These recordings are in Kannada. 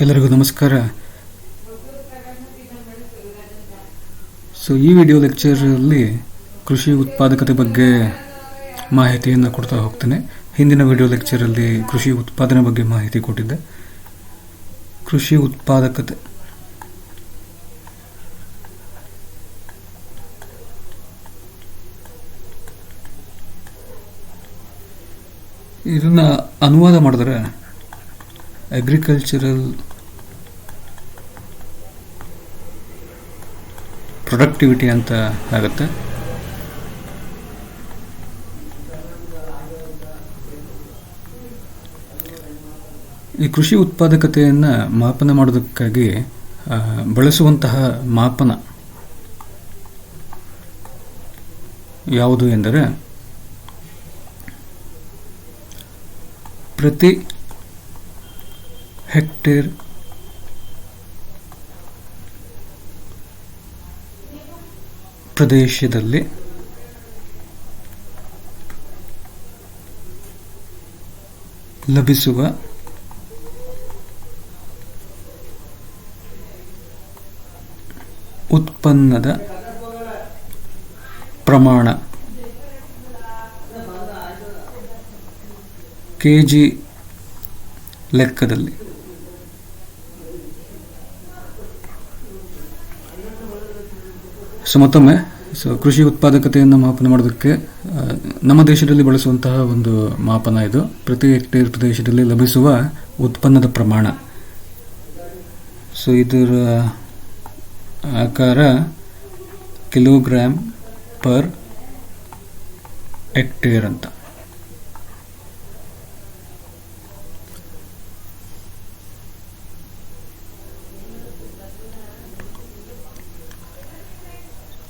ಎಲ್ಲರಿಗೂ ನಮಸ್ಕಾರ. ಈ ವಿಡಿಯೋ ಲೆಕ್ಚರಲ್ಲಿ ಕೃಷಿ ಉತ್ಪಾದಕತೆ ಬಗ್ಗೆ ಮಾಹಿತಿಯನ್ನು ಕೊಡ್ತಾ ಹೋಗ್ತೇನೆ. ಹಿಂದಿನ ವಿಡಿಯೋ ಲೆಕ್ಚರಲ್ಲಿ ಕೃಷಿ ಉತ್ಪಾದನೆ ಬಗ್ಗೆ ಮಾಹಿತಿ ಕೊಟ್ಟಿದ್ದೆ. ಕೃಷಿ ಉತ್ಪಾದಕತೆ ಇದನ್ನ ಅನುವಾದ ಮಾಡಿದ್ರೆ ಅಗ್ರಿಕಲ್ಚರಲ್ ಪ್ರೊಡಕ್ಟಿವಿಟಿ ಅಂತ ಆಗುತ್ತೆ. ಈ ಕೃಷಿ ಉತ್ಪಾದಕತೆಯನ್ನು ಮಾಪನ ಮಾಡೋದಕ್ಕಾಗಿ ಬಳಸುವಂತಹ ಮಾಪನ ಯಾವುದು ಎಂದರೆ ಪ್ರತಿ ಹೆಕ್ಟೇರ್ ಪ್ರದೇಶದಲ್ಲಿ ಲಭಿಸುವ ಉತ್ಪನ್ನದ ಪ್ರಮಾಣ ಕೆಜಿ ಲೆಕ್ಕದಲ್ಲಿ. ಮತ್ತೊಮ್ಮೆ ಕೃಷಿ ಉತ್ಪಾದಕತೆಯನ್ನು ಮಾಪನ ಮಾಡೋದಕ್ಕೆ ನಮ್ಮ ದೇಶದಲ್ಲಿ ಬಳಸುವಂತಹ ಒಂದು ಮಾಪನ ಇದು. ಪ್ರತಿ ಹೆಕ್ಟೇರ್ ಪ್ರದೇಶದಲ್ಲಿ ಲಭಿಸುವ ಉತ್ಪನ್ನದ ಪ್ರಮಾಣ. ಇದರ ಆಕಾರ ಕಿಲೋಗ್ರಾಮ್ ಪರ್ ಹೆಕ್ಟೇರ್ ಅಂತ.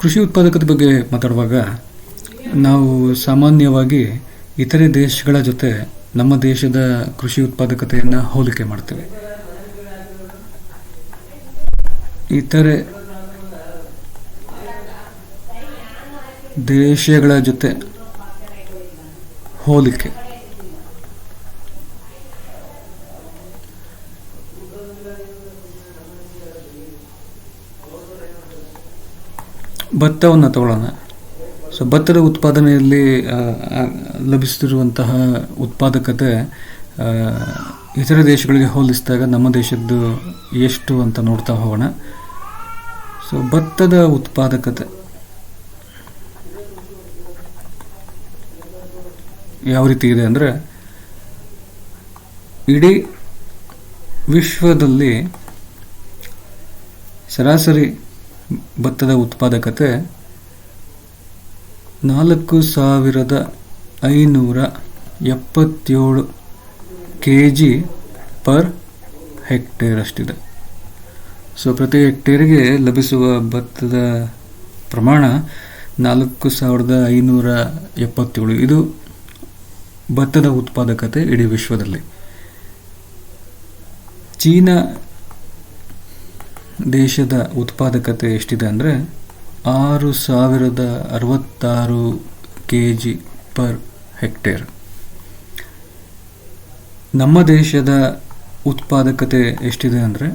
ಕೃಷಿ ಉತ್ಪಾದಕತೆ ಬಗ್ಗೆ ಮಾತಾಡುವಾಗ ನಾವು ಸಾಮಾನ್ಯವಾಗಿ ಇತರೆ ದೇಶಗಳ ಜೊತೆ ನಮ್ಮ ದೇಶದ ಕೃಷಿ ಉತ್ಪಾದಕತೆಯನ್ನು ಹೋಲಿಕೆ ಮಾಡ್ತೇವೆ. ಇತರೆ ದೇಶಗಳ ಜೊತೆ ಹೋಲಿಕೆ ಭತ್ತವನ್ನು ತಗೊಳ್ಳೋಣ. ಭತ್ತದ ಉತ್ಪಾದನೆಯಲ್ಲಿ ಲಭಿಸುತ್ತಿರುವಂತಹ ಉತ್ಪಾದಕತೆ ಇತರ ದೇಶಗಳಿಗೆ ಹೋಲಿಸಿದಾಗ ನಮ್ಮ ದೇಶದ್ದು ಎಷ್ಟು ಅಂತ ನೋಡ್ತಾ ಹೋಗೋಣ. ಭತ್ತದ ಉತ್ಪಾದಕತೆ ಯಾವ ರೀತಿ ಇದೆ ಅಂದರೆ, ಇಡೀ ವಿಶ್ವದಲ್ಲಿ ಸರಾಸರಿ ಭತ್ತದ ಉತ್ಪಾದಕತೆ 4577 kg ಪರ್ ಹೆಕ್ಟೇರ್ ಅಷ್ಟಿದೆ. ಪ್ರತಿ ಹೆಕ್ಟೇರಿಗೆ ಲಭಿಸುವ ಭತ್ತದ ಪ್ರಮಾಣ 4577. ಇದು ಭತ್ತದ ಉತ್ಪಾದಕತೆ ಇಡೀ ವಿಶ್ವದಲ್ಲಿ. ಚೀನಾ ದೇಶದ ಉತ್ಪಾದಕತೆ ಎಷ್ಟಿದೆ ಅಂದರೆ 6066 kg ಪರ್ ಹೆಕ್ಟೇರ್. ನಮ್ಮ ದೇಶದ ಉತ್ಪಾದಕತೆ ಎಷ್ಟಿದೆ ಅಂದರೆ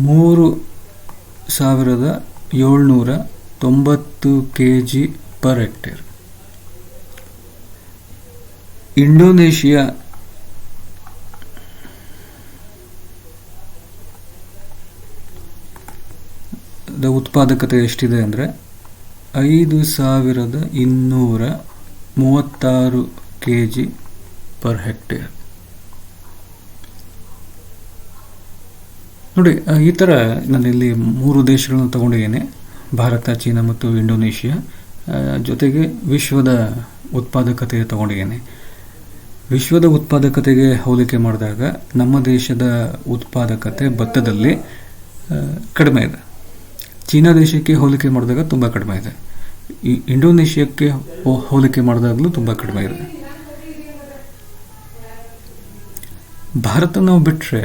3790 kg ಪರ್ ಹೆಕ್ಟೇರ್. ಇಂಡೋನೇಷಿಯಾ ಉತ್ಪಾದಕತೆ ಎಷ್ಟಿದೆ ಅಂದರೆ 5236 kg ಪರ್ ಹೆಕ್ಟೇರ್. ನೋಡಿ, ಈ ಥರ ನಾನಿಲ್ಲಿ 3 ದೇಶಗಳನ್ನು ತಗೊಂಡಿದ್ದೇನೆ: ಭಾರತ, ಚೀನಾ ಮತ್ತು ಇಂಡೋನೇಷಿಯಾ. ಜೊತೆಗೆ ವಿಶ್ವದ ಉತ್ಪಾದಕತೆ ತಗೊಂಡಿದ್ದೇನೆ. ವಿಶ್ವದ ಉತ್ಪಾದಕತೆಗೆ ಹೋಲಿಕೆ ಮಾಡಿದಾಗ ನಮ್ಮ ದೇಶದ ಉತ್ಪಾದಕತೆ ಭತ್ತದಲ್ಲಿ ಕಡಿಮೆ ಇದೆ. ಚೀನಾ ದೇಶಕ್ಕೆ ಹೋಲಿಕೆ ಮಾಡಿದಾಗ ತುಂಬ ಕಡಿಮೆ ಇದೆ. ಇಂಡೋನೇಷಿಯಾಕ್ಕೆ ಹೋಲಿಕೆ ಮಾಡಿದಾಗಲೂ ತುಂಬ ಕಡಿಮೆ ಇದೆ. ಭಾರತ ನಾವು ಬಿಟ್ಟರೆ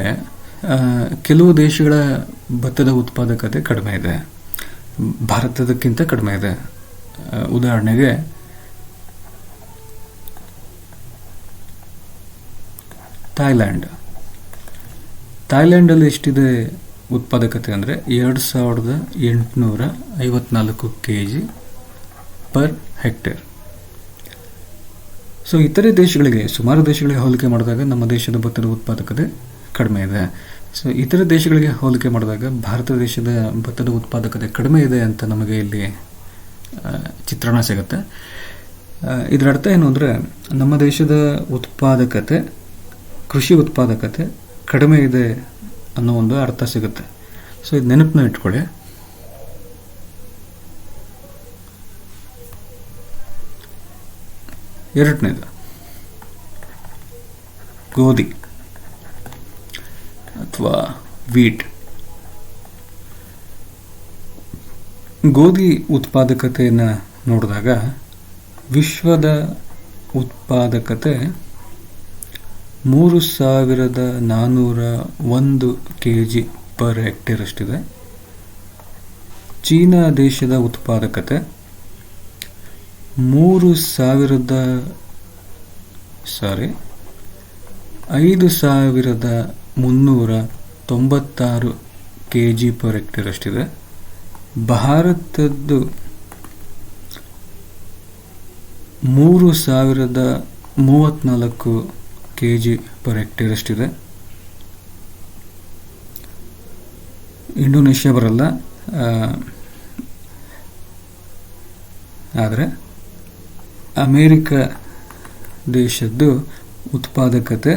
ಕೆಲವು ದೇಶಗಳ ಭತ್ತದ ಉತ್ಪಾದಕತೆ ಕಡಿಮೆ ಇದೆ, ಭಾರತದಕ್ಕಿಂತ ಕಡಿಮೆ ಇದೆ. ಉದಾಹರಣೆಗೆ ಥಾಯ್ಲ್ಯಾಂಡ್. ಥಾಯ್ಲ್ಯಾಂಡಲ್ಲಿ ಎಷ್ಟಿದೆ ಉತ್ಪಾದಕತೆ ಅಂದರೆ 2854 kg ಪರ್ ಹೆಕ್ಟೇರ್. ಸೊ ಇತರೆ ದೇಶಗಳಿಗೆ, ಸುಮಾರು ದೇಶಗಳಿಗೆ ಹೋಲಿಕೆ ಮಾಡಿದಾಗ ನಮ್ಮ ದೇಶದ ಭತ್ತದ ಉತ್ಪಾದಕತೆ ಕಡಿಮೆ ಇದೆ. ಸೊ ಇತರ ದೇಶಗಳಿಗೆ ಹೋಲಿಕೆ ಮಾಡಿದಾಗ ಭಾರತ ದೇಶದ ಭತ್ತದ ಉತ್ಪಾದಕತೆ ಕಡಿಮೆ ಇದೆ ಅಂತ ನಮಗೆ ಇಲ್ಲಿ ಚಿತ್ರಣ ಸಿಗುತ್ತೆ. ಇದರ ಅರ್ಥ ಏನು ಅಂದರೆ, ನಮ್ಮ ದೇಶದ ಉತ್ಪಾದಕತೆ, ಕೃಷಿ ಉತ್ಪಾದಕತೆ ಕಡಿಮೆ ಇದೆ ಅನ್ನೋ ಒಂದು ಅರ್ಥ ಸಿಗುತ್ತೆ. ಸೊ ಇದು ನೆನಪನ್ನ ಇಟ್ಕೊಳ್ಳಿ. ಎರಡನೇದು ಗೋಧಿ ಅಥವಾ ವೀಟ್. ಗೋಧಿ ಉತ್ಪಾದಕತೆಯನ್ನು ನೋಡಿದಾಗ ವಿಶ್ವದ ಉತ್ಪಾದಕತೆ 3401 kg ಪರ್ ಹೆಕ್ಟೇರ್ ಅಷ್ಟಿದೆ. ಚೀನಾ ದೇಶದ ಉತ್ಪಾದಕತೆ 5396 kg ಪರ್ ಹೆಕ್ಟೇರ್ ಅಷ್ಟಿದೆ. ಭಾರತದ್ದು 3034 kg ಪರ್ ಹೆಕ್ಟೇರ್ ಅಷ್ಟಿದೆ. ಇಂಡೋನೇಷ್ಯಾ ಬರಲ್ಲ, ಆದರೆ ಅಮೇರಿಕ ದೇಶದ್ದು ಉತ್ಪಾದಕತೆ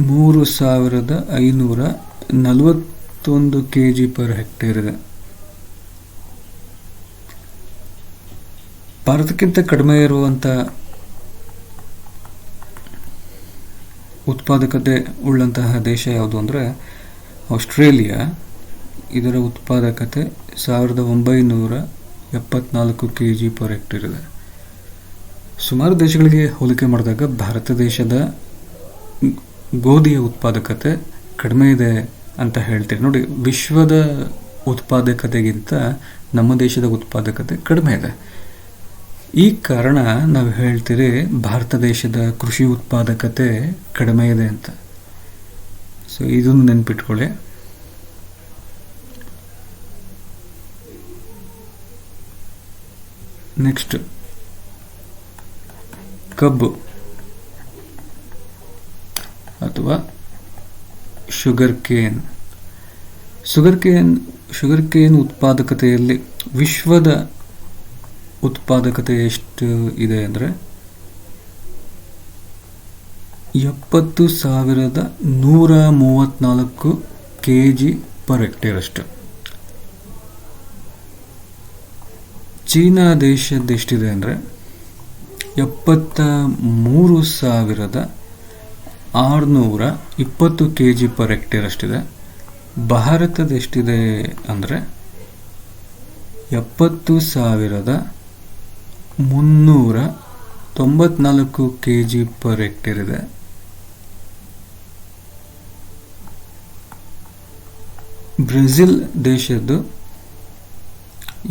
3541 kg ಪರ್ ಹೆಕ್ಟೇರ್ ಇದೆ. ಭಾರತಕ್ಕಿಂತ ಕಡಿಮೆ ಇರುವಂಥ ಉತ್ಪಾದಕತೆ ಉಳ್ಳಂತಹ ದೇಶ ಯಾವುದು ಅಂದರೆ ಆಸ್ಟ್ರೇಲಿಯಾ. ಇದರ ಉತ್ಪಾದಕತೆ 1974 kg ಪರ್ ಹೆಕ್ಟೇರ್ ಇದೆ. ಸುಮಾರು ದೇಶಗಳಿಗೆ ಹೋಲಿಕೆ ಮಾಡಿದಾಗ ಭಾರತ ದೇಶದ ಗೋಧಿಯ ಉತ್ಪಾದಕತೆ ಕಡಿಮೆ ಇದೆ ಅಂತ ಹೇಳ್ತೀವಿ. ನೋಡಿ, ವಿಶ್ವದ ಉತ್ಪಾದಕತೆಗಿಂತ ನಮ್ಮ ದೇಶದ ಉತ್ಪಾದಕತೆ ಕಡಿಮೆ ಇದೆ. ಈ ಕಾರಣ ನಾವು ಹೇಳ್ತೀರಿ ಭಾರತ ದೇಶದ ಕೃಷಿ ಉತ್ಪಾದಕತೆ ಕಡಿಮೆ ಇದೆ ಅಂತ. ಸೊ ಇದನ್ನು ನೆನ್ಪಿಟ್ಕೊಳ್ಳಿ. ನೆಕ್ಸ್ಟ್ ಕಬ್ಬು ಅಥವಾ ಶುಗರ್ ಕೇನ್. ಶುಗರ್ ಕೇನ್ ಉತ್ಪಾದಕತೆಯಲ್ಲಿ ವಿಶ್ವದ ಉತ್ಪಾದಕತೆ ಎಷ್ಟು ಇದೆ ಅಂದರೆ 70,134 kg ಪರ್ ಹೆಕ್ಟೇರ್ ಅಷ್ಟು. ಚೀನಾ ದೇಶದ ಎಷ್ಟಿದೆ ಅಂದರೆ 73,620 kg ಪರ್ ಹೆಕ್ಟೇರ್ ಅಷ್ಟಿದೆ. ಭಾರತದ ಎಷ್ಟಿದೆ ಅಂದರೆ 70,394 kg ಪರ್ ಹೆಕ್ಟೇರ್ ಇದೆ. ಬ್ರೆಜಿಲ್ ದೇಶದ್ದು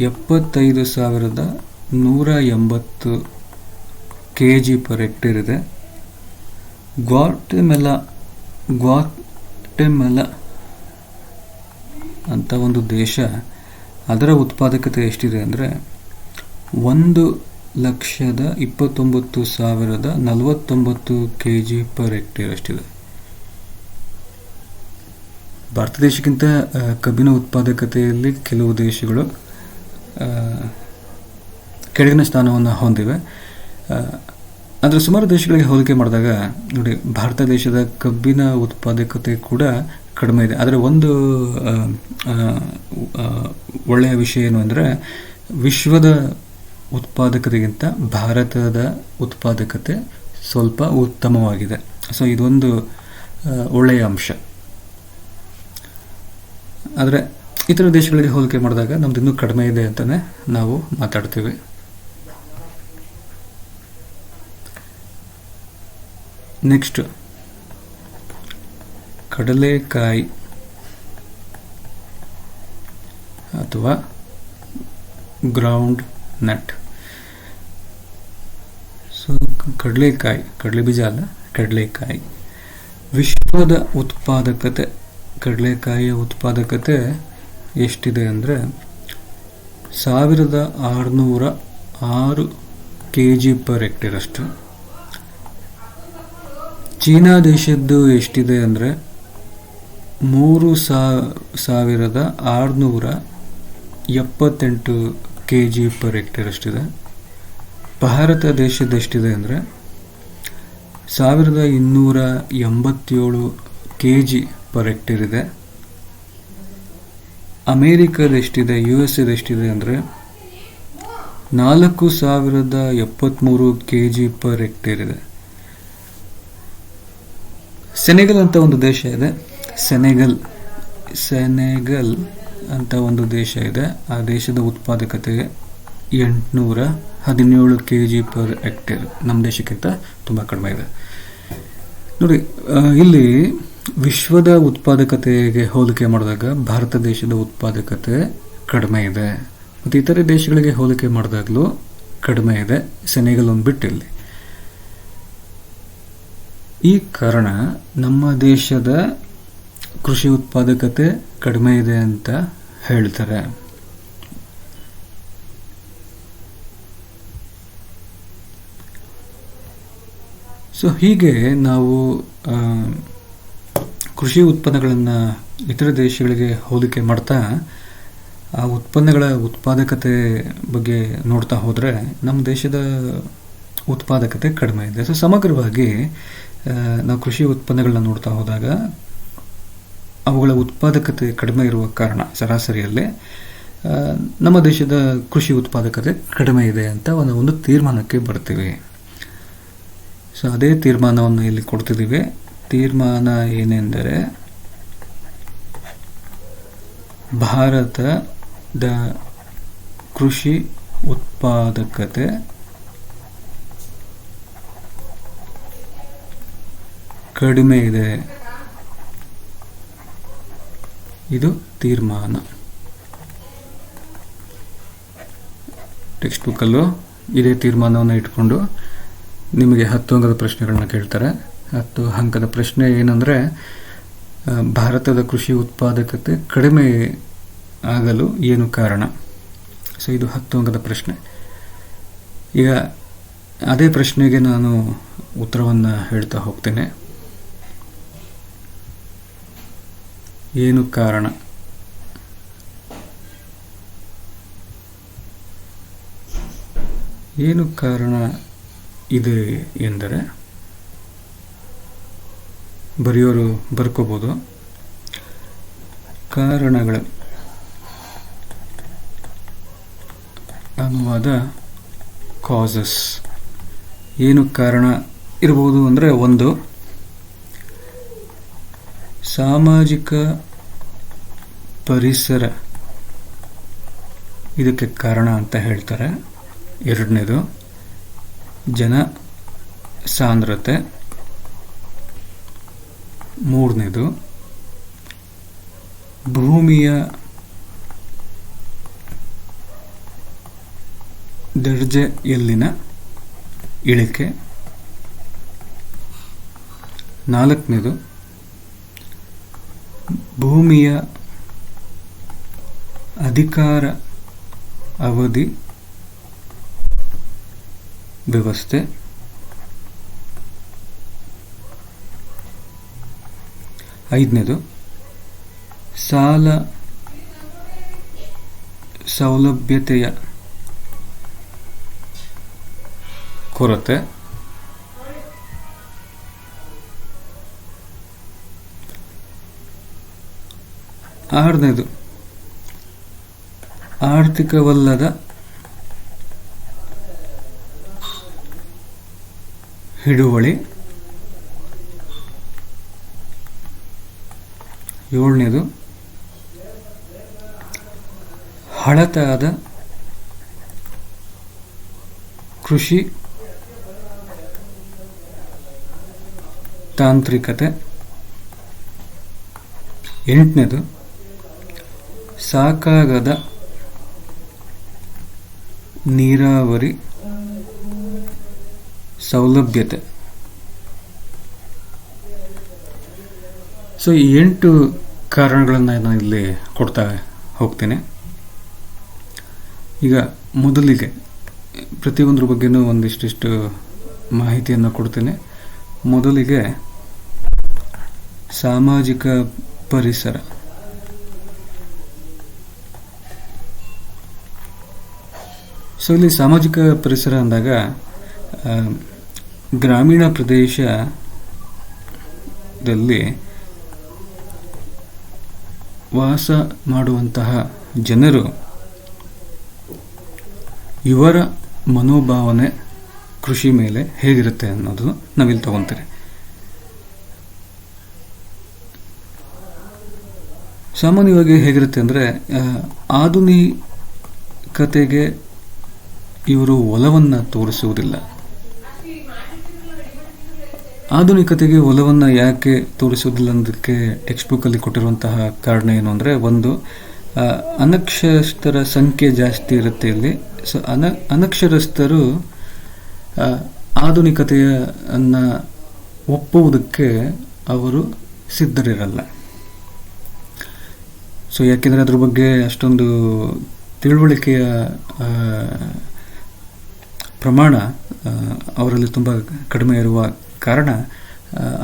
75,180 kg ಪರ್ ಹೆಕ್ಟೇರ್ ಇದೆ. ಗ್ವಾಟೆಮೆಲಾ ಅಂತ ಒಂದು ದೇಶ, ಅದರ ಉತ್ಪಾದಕತೆ ಎಷ್ಟಿದೆ ಅಂದರೆ 1,29,049 kg ಪರ್ ಹೆಕ್ಟೇರ್ ಅಷ್ಟಿದೆ. ಭಾರತ ದೇಶಕ್ಕಿಂತ ಕಬ್ಬಿನ ಉತ್ಪಾದಕತೆಯಲ್ಲಿ ಕೆಲವು ದೇಶಗಳು ಕೆಳಗಿನ ಸ್ಥಾನವನ್ನು ಹೊಂದಿವೆ. ಆದರೆ ಸುಮಾರು ದೇಶಗಳಿಗೆ ಹೋಲಿಕೆ ಮಾಡಿದಾಗ ನೋಡಿ, ಭಾರತ ದೇಶದ ಕಬ್ಬಿನ ಉತ್ಪಾದಕತೆ ಕೂಡ ಕಡಿಮೆ ಇದೆ. ಆದರೆ ಒಂದು ಒಳ್ಳೆಯ ವಿಷಯ ಏನು ಅಂದರೆ, ವಿಶ್ವದ ಉತ್ಪಾದಕತೆಗಿಂತ ಭಾರತದ ಉತ್ಪಾದಕತೆ ಸ್ವಲ್ಪ ಉತ್ತಮವಾಗಿದೆ. ಸೊ ಇದೊಂದು ಒಳ್ಳೆಯ ಅಂಶ. ಆದರೆ ಇತರ ದೇಶಗಳಿಗೆ ಹೋಲಿಕೆ ಮಾಡಿದಾಗ ನಮ್ದು ಇನ್ನೂ ಕಡಿಮೆ ಇದೆ ಅಂತಲೇ ನಾವು ಮಾತಾಡ್ತೀವಿ. ನೆಕ್ಸ್ಟ್ ಕಡಲೆಕಾಯಿ ಅಥವಾ ಗ್ರೌಂಡ್ ನಟ್. ಸೊ ಕಡಲೆಕಾಯಿ, ಕಡಲೆ ಬೀಜ ಅಲ್ಲ, ಕಡಲೆಕಾಯಿ ವಿಶ್ವದ ಉತ್ಪಾದಕತೆ, ಕಡಲೆಕಾಯಿಯ ಉತ್ಪಾದಕತೆ ಎಷ್ಟಿದೆ ಅಂದರೆ 1606 kg/h ಅಷ್ಟು. ಚೀನಾ ದೇಶದ್ದು ಎಷ್ಟಿದೆ ಅಂದರೆ 3678 kg/h ಅಷ್ಟಿದೆ. ಭಾರತ ದೇಶದ ಎಷ್ಟಿದೆ ಅಂದರೆ 1287 kg/h ಇದೆ. ಅಮೇರಿಕದ ಎಷ್ಟಿದೆ, USA ಎಷ್ಟಿದೆ ಅಂದರೆ 4073 kg/h ಇದೆ. ಸೆನೆಗಲ್ ಅಂತ ಒಂದು ದೇಶ ಇದೆ. ಸೆನೆಗಲ್ ಅಂತ ಒಂದು ದೇಶ ಇದೆ. ಆ ದೇಶದ ಉತ್ಪಾದಕತೆ 817 kg/h. ನಮ್ಮ ದೇಶಕ್ಕಿಂತ ತುಂಬ ಕಡಿಮೆ ಇದೆ. ನೋಡಿ, ಇಲ್ಲಿ ವಿಶ್ವದ ಉತ್ಪಾದಕತೆಗೆ ಹೋಲಿಕೆ ಮಾಡಿದಾಗ ಭಾರತ ದೇಶದ ಉತ್ಪಾದಕತೆ ಕಡಿಮೆ ಇದೆ, ಮತ್ತು ಇತರೆ ದೇಶಗಳಿಗೆ ಹೋಲಿಕೆ ಮಾಡಿದಾಗಲೂ ಕಡಿಮೆ ಇದೆ, ಸೆನೆಗಲ್ ಒಂದು ಬಿಟ್ಟು. ಇಲ್ಲಿ ಈ ಕಾರಣ ನಮ್ಮ ದೇಶದ ಕೃಷಿ ಉತ್ಪಾದಕತೆ ಕಡಿಮೆ ಇದೆ ಅಂತ ಹೇಳ್ತಾರೆ. ಸೊ ಹೀಗೆ ನಾವು ಕೃಷಿ ಉತ್ಪನ್ನಗಳನ್ನು ಇತರ ದೇಶಗಳಿಗೆ ಹೋಲಿಕೆ ಮಾಡ್ತಾ ಆ ಉತ್ಪನ್ನಗಳ ಉತ್ಪಾದಕತೆ ಬಗ್ಗೆ ನೋಡ್ತಾ ಹೋದರೆ ನಮ್ಮ ದೇಶದ ಉತ್ಪಾದಕತೆ ಕಡಿಮೆ ಇದೆ. ಸೊ ಸಮಗ್ರವಾಗಿ ನಾವು ಕೃಷಿ ಉತ್ಪನ್ನಗಳನ್ನ ನೋಡ್ತಾ ಹೋದಾಗ ಅವುಗಳ ಉತ್ಪಾದಕತೆ ಕಡಿಮೆ ಇರುವ ಕಾರಣ ಸರಾಸರಿಯಲ್ಲಿ ನಮ್ಮ ದೇಶದ ಕೃಷಿ ಉತ್ಪಾದಕತೆ ಕಡಿಮೆ ಇದೆ ಅಂತ ಒಂದು ತೀರ್ಮಾನಕ್ಕೆ ಬರ್ತೀವಿ. ಸೊ ಅದೇ ತೀರ್ಮಾನವನ್ನು ಇಲ್ಲಿ ಕೊಡ್ತಿದ್ದೀವಿ. ತೀರ್ಮಾನ ಏನೆಂದರೆ ಭಾರತದ ಕೃಷಿ ಉತ್ಪಾದಕತೆ ಕಡಿಮೆ ಇದೆ. ಇದು ತೀರ್ಮಾನ. ಟೆಕ್ಸ್ಟ್ ಬುಕ್ಕಲ್ಲೂ ಇದೇ ತೀರ್ಮಾನವನ್ನು ಇಟ್ಕೊಂಡು ನಿಮಗೆ 10 ಅಂಕದ ಪ್ರಶ್ನೆಗಳನ್ನ ಕೇಳ್ತಾರೆ. 10 ಅಂಕದ ಪ್ರಶ್ನೆ ಏನಂದರೆ ಭಾರತದ ಕೃಷಿ ಉತ್ಪಾದಕತೆ ಕಡಿಮೆ ಆಗಲು ಏನು ಕಾರಣ. ಸೊ ಇದು 10 ಅಂಕದ ಪ್ರಶ್ನೆ. ಈಗ ಅದೇ ಪ್ರಶ್ನೆಗೆ ನಾನು ಉತ್ತರವನ್ನು ಹೇಳ್ತಾ ಹೋಗ್ತೇನೆ. ಏನು ಕಾರಣ? ಏನು ಕಾರಣ ಇದೆ ಎಂದರೆ ಬರೆಯೋರು ಬರ್ಕೋಬೋದು. ಕಾರಣಗಳು ಅನುವಾದ ಕಾಸಸ್. ಏನು ಕಾರಣ ಇರಬಹುದು ಅಂದರೆ, ಒಂದು, ಸಾಮಾಜಿಕ ಪರಿಸರ ಇದಕ್ಕೆ ಕಾರಣ ಅಂತ ಹೇಳ್ತಾರೆ. ಎರಡನೇದು ಜನ ಸಾಂದ್ರತೆ. ಮೂರನೇದು ಭೂಮಿಯ ದರ್ಜೆಯಲ್ಲಿನ ಇಳಿಕೆ. ನಾಲ್ಕನೇದು ಭೂಮಿಯ ಅಧಿಕಾರ ಅವಧಿ ವ್ಯವಸ್ಥೆ. ಐದನೇದು ಸಾಲ ಸೌಲಭ್ಯತೆಯ ಕೊರತೆ. ಆರನೇದು ಆರ್ಥಿಕವಲ್ಲದ ಹಿಡುವಳಿ. ಏಳನೇದು ಹಳತಾದ ಕೃಷಿ ತಾಂತ್ರಿಕತೆ. ಎಂಟನೇದು ಸಾಕಾಗದ ನೀರಾವರಿ ಸೌಲಭ್ಯತೆ. ಸೊ ಈ 8 ಕಾರಣಗಳನ್ನು ನಾನು ಇಲ್ಲಿ ಕೊಡ್ತಾ ಹೋಗ್ತೇನೆ. ಈಗ ಮೊದಲಿಗೆ ಪ್ರತಿಯೊಂದರ ಬಗ್ಗೆನೂ ಒಂದಿಷ್ಟು ಮಾಹಿತಿಯನ್ನು ಕೊಡ್ತೇನೆ. ಮೊದಲಿಗೆ ಸಾಮಾಜಿಕ ಪರಿಸರ. ಸೊ ಇಲ್ಲಿ ಸಾಮಾಜಿಕ ಪರಿಸರ ಅಂದಾಗ ಗ್ರಾಮೀಣ ಪ್ರದೇಶದಲ್ಲಿ ವಾಸ ಮಾಡುವಂತಹ ಜನರು, ಇವರ ಮನೋಭಾವನೆ ಕೃಷಿ ಮೇಲೆ ಹೇಗಿರುತ್ತೆ ಅನ್ನೋದು ನಾವಿಲ್ಲಿ ತಗೊಂತೀರಿ. ಸಾಮಾನ್ಯವಾಗಿ ಹೇಗಿರುತ್ತೆ ಅಂದರೆ, ಆಧುನಿಕತೆಗೆ ಇವರು ಒಲವನ್ನು ತೋರಿಸುವುದಿಲ್ಲ. ಆಧುನಿಕತೆಗೆ ಒಲವನ್ನು ಯಾಕೆ ತೋರಿಸುವುದಿಲ್ಲ ಅನ್ನೋದಕ್ಕೆ ಟೆಕ್ಸ್ಟ್ ಬುಕ್ಕಲ್ಲಿ ಕೊಟ್ಟಿರುವಂತಹ ಕಾರಣ ಏನು ಅಂದರೆ, ಒಂದು, ಅನಕ್ಷರಸ್ಥರ ಸಂಖ್ಯೆ ಜಾಸ್ತಿ ಇರುತ್ತೆ ಇಲ್ಲಿ. ಸೊ ಅನಕ್ಷರಸ್ಥರು ಆಧುನಿಕತೆಯನ್ನು ಒಪ್ಪುವುದಕ್ಕೆ ಅವರು ಸಿದ್ಧರಿರಲ್ಲ. ಸೊ ಯಾಕೆಂದರೆ ಅದ್ರ ಬಗ್ಗೆ ಅಷ್ಟೊಂದು ತಿಳುವಳಿಕೆಯ ಪ್ರಮಾಣ ಅವರಲ್ಲಿ ತುಂಬ ಕಡಿಮೆ ಇರುವ ಕಾರಣ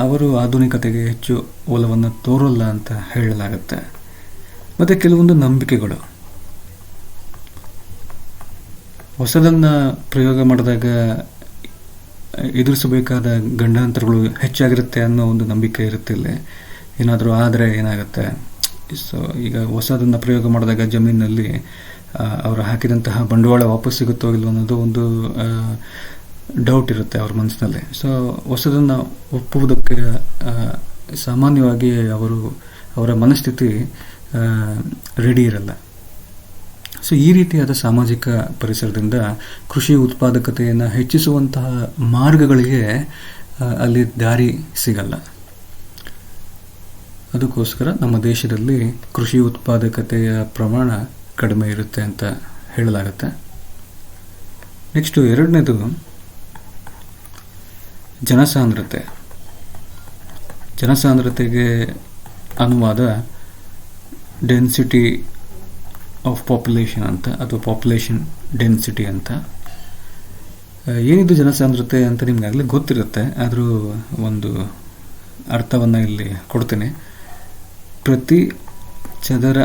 ಅವರು ಆಧುನಿಕತೆಗೆ ಹೆಚ್ಚು ಒಲವನ್ನು ತೋರಲ್ಲ ಅಂತ ಹೇಳಲಾಗುತ್ತೆ. ಮತ್ತು ಕೆಲವೊಂದು ನಂಬಿಕೆಗಳು, ಹೊಸದನ್ನು ಪ್ರಯೋಗ ಮಾಡಿದಾಗ ಎದುರಿಸಬೇಕಾದ ಗಂಡಾಂತರಗಳು ಹೆಚ್ಚಾಗಿರುತ್ತೆ ಅನ್ನೋ ಒಂದು ನಂಬಿಕೆ ಇರುತ್ತಿಲ್ಲ. ಏನಾದರೂ ಆದರೆ ಏನಾಗುತ್ತೆ, ಸೊ ಈಗ ಹೊಸದನ್ನು ಪ್ರಯೋಗ ಮಾಡಿದಾಗ ಜಮೀನಿನಲ್ಲಿ ಅವರು ಹಾಕಿದಂತಹ ಬಂಡವಾಳ ವಾಪಸ್ ಸಿಗುತ್ತೋ ಇಲ್ಲೋ ಅನ್ನೋದು ಒಂದು ಡೌಟ್ ಇರುತ್ತೆ ಅವ್ರ ಮನಸ್ಸಿನಲ್ಲಿ. ಸೊ ಹೊಸದನ್ನು ಒಪ್ಪುವುದಕ್ಕೆ ಸಾಮಾನ್ಯವಾಗಿ ಅವರ ಮನಸ್ಥಿತಿ ರೆಡಿ ಇರಲ್ಲ. ಸೊ ಈ ರೀತಿಯಾದ ಸಾಮಾಜಿಕ ಪರಿಸರದಿಂದ ಕೃಷಿ ಉತ್ಪಾದಕತೆಯನ್ನು ಹೆಚ್ಚಿಸುವಂತಹ ಮಾರ್ಗಗಳಿಗೆ ಅಲ್ಲಿ ದಾರಿ ಸಿಗಲ್ಲ. ಅದಕ್ಕೋಸ್ಕರ ನಮ್ಮ ದೇಶದಲ್ಲಿ ಕೃಷಿ ಉತ್ಪಾದಕತೆಯ ಪ್ರಮಾಣ ಕಡಿಮೆ ಇರುತ್ತೆ ಅಂತ ಹೇಳಲಾಗುತ್ತೆ. ನೆಕ್ಸ್ಟು ಎರಡನೇದು ಜನಸಾಂದ್ರತೆ. ಜನಸಾಂದ್ರತೆಗೆ ಅನುವಾದ ಡೆನ್ಸಿಟಿ ಆಫ್ ಪಾಪ್ಯುಲೇಷನ್ ಅಂತ, ಅಥವಾ ಪಾಪ್ಯುಲೇಷನ್ ಡೆನ್ಸಿಟಿ ಅಂತ. ಏನಿದು ಜನಸಾಂದ್ರತೆ ಅಂತ ನಿಮಗಾಗಲೇ ಗೊತ್ತಿರುತ್ತೆ, ಆದರೂ ಒಂದು ಅರ್ಥವನ್ನು ಇಲ್ಲಿ ಕೊಡ್ತೇನೆ. ಪ್ರತಿ ಚದರ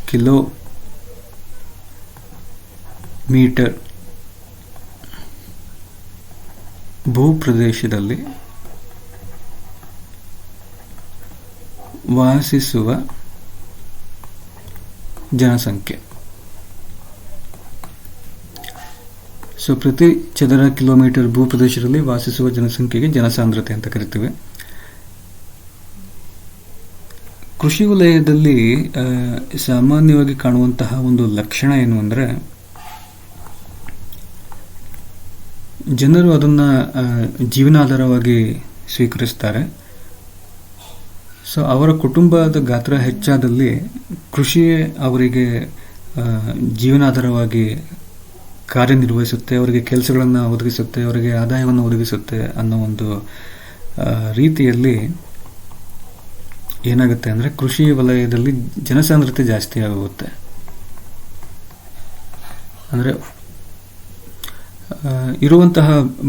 ಕಿಲೋಮೀಟರ್ ಭೂಪ್ರದೇಶದಲ್ಲಿ ವಾಸಿಸುವ ಜನಸಂಖ್ಯೆ. ಸೊ ಪ್ರತಿ ಚದರ ಕಿಲೋಮೀಟರ್ ಭೂಪ್ರದೇಶದಲ್ಲಿ ವಾಸಿಸುವ ಜನಸಂಖ್ಯೆಗೆ ಜನಸಾಂದ್ರತೆ ಅಂತ ಕರಿತೀವಿ. ಕೃಷಿ ವಲಯದಲ್ಲಿ ಸಾಮಾನ್ಯವಾಗಿ ಕಾಣುವಂತಹ ಒಂದು ಲಕ್ಷಣ ಏನು ಅಂದರೆ, ಜನರು ಅದನ್ನು ಜೀವನಾಧಾರವಾಗಿ ಸ್ವೀಕರಿಸ್ತಾರೆ. ಸೊ ಅವರ ಕುಟುಂಬದ ಗಾತ್ರ ಹೆಚ್ಚಾದಲ್ಲಿ ಕೃಷಿಯೇ ಅವರಿಗೆ ಜೀವನಾಧಾರವಾಗಿ ಕಾರ್ಯನಿರ್ವಹಿಸುತ್ತೆ, ಅವರಿಗೆ ಕೆಲಸಗಳನ್ನು ಒದಗಿಸುತ್ತೆ, ಅವರಿಗೆ ಆದಾಯವನ್ನು ಒದಗಿಸುತ್ತೆ ಅನ್ನೋ ಒಂದು ರೀತಿಯಲ್ಲಿ ಏನಾಗುತ್ತೆ ಅಂದರೆ, ಕೃಷಿ ವಲಯದಲ್ಲಿ ಜನಸಾಂದ್ರತೆ ಜಾಸ್ತಿ ಆಗುತ್ತೆ. ಅಂದರೆ ಇರುವಂತಹ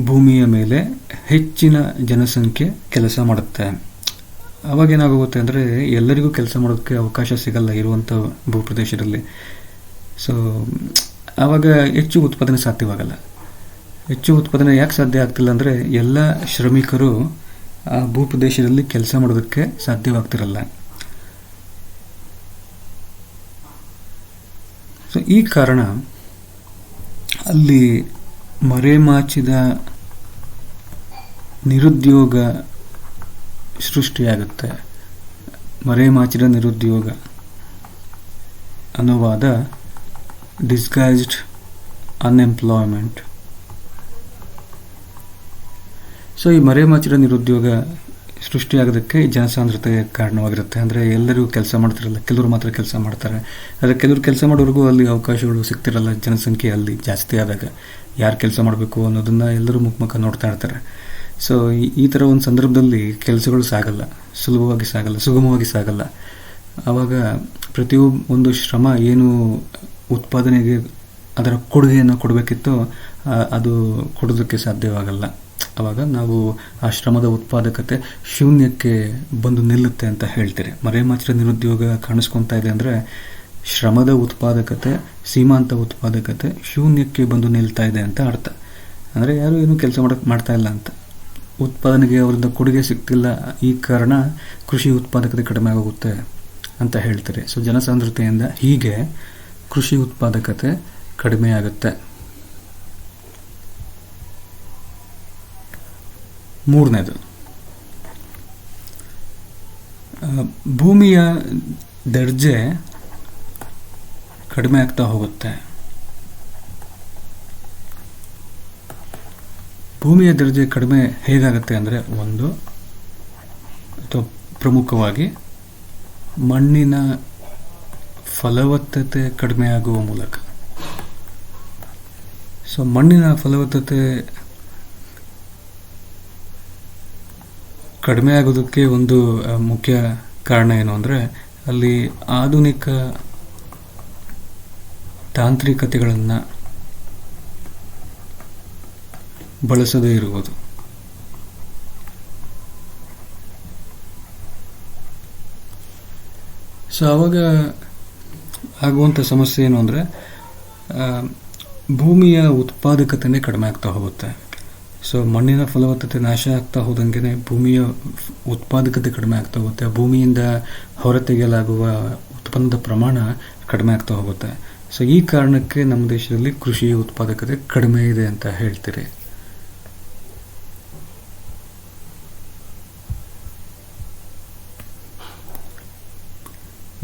ಭೂಮಿಯ ಮೇಲೆ ಹೆಚ್ಚಿನ ಜನಸಂಖ್ಯೆ ಕೆಲಸ ಮಾಡುತ್ತೆ. ಅವಾಗೇನಾಗುತ್ತೆ ಅಂದರೆ, ಎಲ್ಲರಿಗೂ ಕೆಲಸ ಮಾಡೋದಕ್ಕೆ ಅವಕಾಶ ಸಿಗಲ್ಲ ಇರುವಂಥ ಭೂಪ್ರದೇಶದಲ್ಲಿ. ಸೊ ಆವಾಗ ಹೆಚ್ಚು ಉತ್ಪಾದನೆ ಸಾಧ್ಯವಾಗಲ್ಲ. ಹೆಚ್ಚು ಉತ್ಪಾದನೆ ಯಾಕೆ ಸಾಧ್ಯ ಆಗ್ತಿಲ್ಲ ಅಂದರೆ, ಎಲ್ಲ ಶ್ರಮಿಕರು ಆ ಭೂಪ್ರದೇಶದಲ್ಲಿ ಕೆಲಸ ಮಾಡೋದಕ್ಕೆ ಸಾಧ್ಯವಾಗ್ತಿರಲ್ಲ. ಸೊ ಈ ಕಾರಣ ಅಲ್ಲಿ ಮರೆಮಾಚಿದ ನಿರುದ್ಯೋಗ ಸೃಷ್ಟಿಯಾಗುತ್ತೆ. ಮರೆಮಾಚಿದ ನಿರುದ್ಯೋಗ ಅನುವಾದ ಡಿಸ್ಗೈಸ್ಡ್ ಅನ್ಎಂಪ್ಲಾಯ್ಮೆಂಟ್. ಸೊ ಈ ಮರೆಮಾಚಿದ ನಿರುದ್ಯೋಗ ಸೃಷ್ಟಿಯಾಗೋದಕ್ಕೆ ಜನಸಾಂದ್ರತೆ ಕಾರಣವಾಗಿರುತ್ತೆ. ಅಂದರೆ ಎಲ್ಲರೂ ಕೆಲಸ ಮಾಡ್ತಿರಲ್ಲ, ಕೆಲವರು ಮಾತ್ರ ಕೆಲಸ ಮಾಡ್ತಾರೆ. ಆದರೆ ಕೆಲವರು ಕೆಲಸ ಮಾಡೋರಿಗೂ ಅಲ್ಲಿ ಅವಕಾಶಗಳು ಸಿಗ್ತಿರಲ್ಲ. ಜನಸಂಖ್ಯೆ ಅಲ್ಲಿ ಜಾಸ್ತಿ ಆದಾಗ ಯಾರು ಕೆಲಸ ಮಾಡಬೇಕು ಅನ್ನೋದನ್ನು ಎಲ್ಲರೂ ಮುಖ ನೋಡ್ತಾ ಇರ್ತಾರೆ. ಸೊ ಈ ಥರ ಒಂದು ಸಂದರ್ಭದಲ್ಲಿ ಕೆಲಸಗಳು ಸುಗಮವಾಗಿ ಸಾಗಲ್ಲ. ಆವಾಗ ಪ್ರತಿಯೊಂದು ಶ್ರಮ ಏನು ಉತ್ಪಾದನೆಗೆ ಅದರ ಕೊಡುಗೆಯನ್ನು ಕೊಡಬೇಕಿತ್ತು ಅದು ಕೊಡೋದಕ್ಕೆ ಸಾಧ್ಯವಾಗಲ್ಲ. ಆವಾಗ ನಾವು ಆ ಶ್ರಮದ ಉತ್ಪಾದಕತೆ ಶೂನ್ಯಕ್ಕೆ ಬಂದು ನಿಲ್ಲುತ್ತೆ ಅಂತ ಹೇಳ್ತೀರಿ. ಮರೆಮಾಚಿದ ನಿರುದ್ಯೋಗ ಕಾಣಿಸ್ಕೊತಾ ಇದೆ ಅಂದರೆ ಶ್ರಮದ ಉತ್ಪಾದಕತೆ, ಸೀಮಾಂತ ಉತ್ಪಾದಕತೆ ಶೂನ್ಯಕ್ಕೆ ಬಂದು ನಿಲ್ತಾ ಇದೆ ಅಂತ ಅರ್ಥ. ಅಂದರೆ ಯಾರು ಏನು ಕೆಲಸ ಮಾಡ್ತಾ ಇಲ್ಲ ಅಂತ, ಉತ್ಪಾದನೆಗೆ ಅವರಿಂದ ಕೊಡುಗೆ ಸಿಗ್ತಿಲ್ಲ. ಈ ಕಾರಣ ಕೃಷಿ ಉತ್ಪಾದಕತೆ ಕಡಿಮೆ ಆಗೋಗುತ್ತೆ ಅಂತ ಹೇಳ್ತಾರೆ. ಸೊ ಜನಸಾಂದ್ರತೆಯಿಂದ ಹೀಗೆ ಕೃಷಿ ಉತ್ಪಾದಕತೆ ಕಡಿಮೆ ಆಗುತ್ತೆ. ಮೂರನೇದು, ಭೂಮಿಯ ದರ್ಜೆ ಕಡಿಮೆ ಆಗ್ತಾ ಹೋಗುತ್ತೆ. ಭೂಮಿಯ ದರ್ಜೆ ಕಡಿಮೆ ಹೇಗಾಗುತ್ತೆ ಅಂದರೆ, ಒಂದು ಅಥವಾ ಪ್ರಮುಖವಾಗಿ ಮಣ್ಣಿನ ಫಲವತ್ತತೆ ಕಡಿಮೆ ಆಗುವ ಮೂಲಕ. ಸೊ ಮಣ್ಣಿನ ಫಲವತ್ತತೆ ಕಡಿಮೆ ಆಗೋದಕ್ಕೆ ಒಂದು ಮುಖ್ಯ ಕಾರಣ ಏನು ಅಂದರೆ, ಅಲ್ಲಿ ಆಧುನಿಕ ತಾಂತ್ರಿಕತೆಗಳನ್ನು ಬಳಸದೇ ಇರುವುದು. ಸೊ ಆವಾಗ ಆಗುವಂಥ ಸಮಸ್ಯೆ ಏನು ಅಂದರೆ, ಭೂಮಿಯ ಉತ್ಪಾದಕತೆನೇ ಕಡಿಮೆ ಆಗ್ತಾ ಹೋಗುತ್ತೆ. ಸೊ ಮಣ್ಣಿನ ಫಲವತ್ತತೆ ನಾಶ ಆಗ್ತಾ ಹೋದಂಗೆ ಭೂಮಿಯ ಉತ್ಪಾದಕತೆ ಕಡಿಮೆ ಆಗ್ತಾ ಹೋಗುತ್ತೆ. ಭೂಮಿಯಿಂದ ಹೊರತೆಗೆಯಲಾಗುವ ಉತ್ಪನ್ನದ ಪ್ರಮಾಣ ಕಡಿಮೆ ಆಗ್ತಾ ಹೋಗುತ್ತೆ. ಸೊ ಈ ಕಾರಣಕ್ಕೆ ನಮ್ಮ ದೇಶದಲ್ಲಿ ಕೃಷಿ ಉತ್ಪಾದಕತೆ ಕಡಿಮೆ ಇದೆ ಅಂತ ಹೇಳ್ತೀರಿ.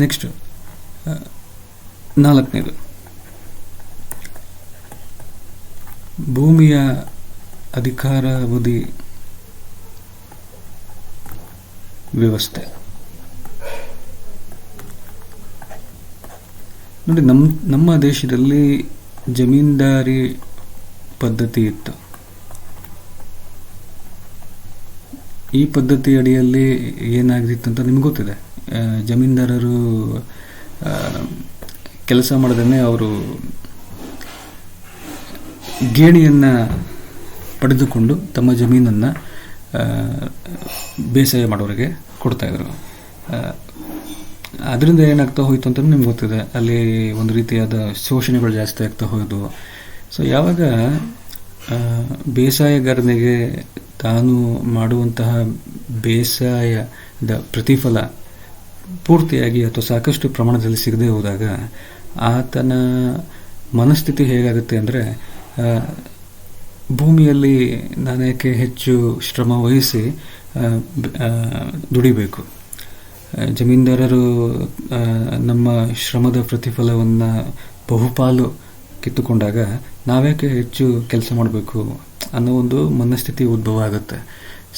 ನೆಕ್ಸ್ಟ್, ನಾಲ್ಕನೇದು, ಭೂಮಿಯ ಅಧಿಕಾರಾವಧಿ ವ್ಯವಸ್ಥೆ. ನೋಡಿ, ನಮ್ಮ ದೇಶದಲ್ಲಿ ಜಮೀನ್ದಾರಿ ಪದ್ಧತಿ ಇತ್ತು. ಈ ಪದ್ಧತಿ ಅಡಿಯಲ್ಲಿ ಏನಾಗಿತ್ತು ಅಂತ ನಿಮ್ಗೆ ಗೊತ್ತಿದೆ. ಜಮೀನ್ದಾರರು ಕೆಲಸ ಮಾಡದೇ ಅವರು ಗೇಣಿಯನ್ನು ಪಡೆದುಕೊಂಡು ತಮ್ಮ ಜಮೀನನ್ನು ಬೇಸಾಯ ಮಾಡೋರಿಗೆ ಕೊಡ್ತಾಯಿದ್ರು. ಅದರಿಂದ ಏನಾಗ್ತಾ ಹೋಯಿತು ಅಂತ ನಿಮ್ಗೆ ಗೊತ್ತಿದೆ. ಅಲ್ಲಿ ಒಂದು ರೀತಿಯಾದ ಶೋಷಣೆಗಳು ಜಾಸ್ತಿ ಆಗ್ತಾ ಹೋಯಿತು. ಸೊ ಯಾವಾಗ ಬೇಸಾಯಗಾರನಿಗೆ ತಾನು ಮಾಡುವಂತಹ ಬೇಸಾಯದ ಪ್ರತಿಫಲ ಪೂರ್ತಿಯಾಗಿ ಅಥವಾ ಸಾಕಷ್ಟು ಪ್ರಮಾಣದಲ್ಲಿ ಸಿಗದೆ ಹೋದಾಗ ಆತನ ಮನಸ್ಥಿತಿ ಹೇಗಾಗುತ್ತೆ ಅಂದರೆ, ಭೂಮಿಯಲ್ಲಿ ನಾನೇಕೆ ಹೆಚ್ಚು ಶ್ರಮ ವಹಿಸಿ ದುಡಿಬೇಕು, ಜಮೀನ್ದಾರರು ನಮ್ಮ ಶ್ರಮದ ಪ್ರತಿಫಲವನ್ನು ಬಹುಪಾಲು ಕಿತ್ತುಕೊಂಡಾಗ ನಾವೇಕೆ ಹೆಚ್ಚು ಕೆಲಸ ಮಾಡಬೇಕು ಅನ್ನೋ ಒಂದು ಮನಸ್ಥಿತಿ ಉದ್ಭವ ಆಗುತ್ತೆ.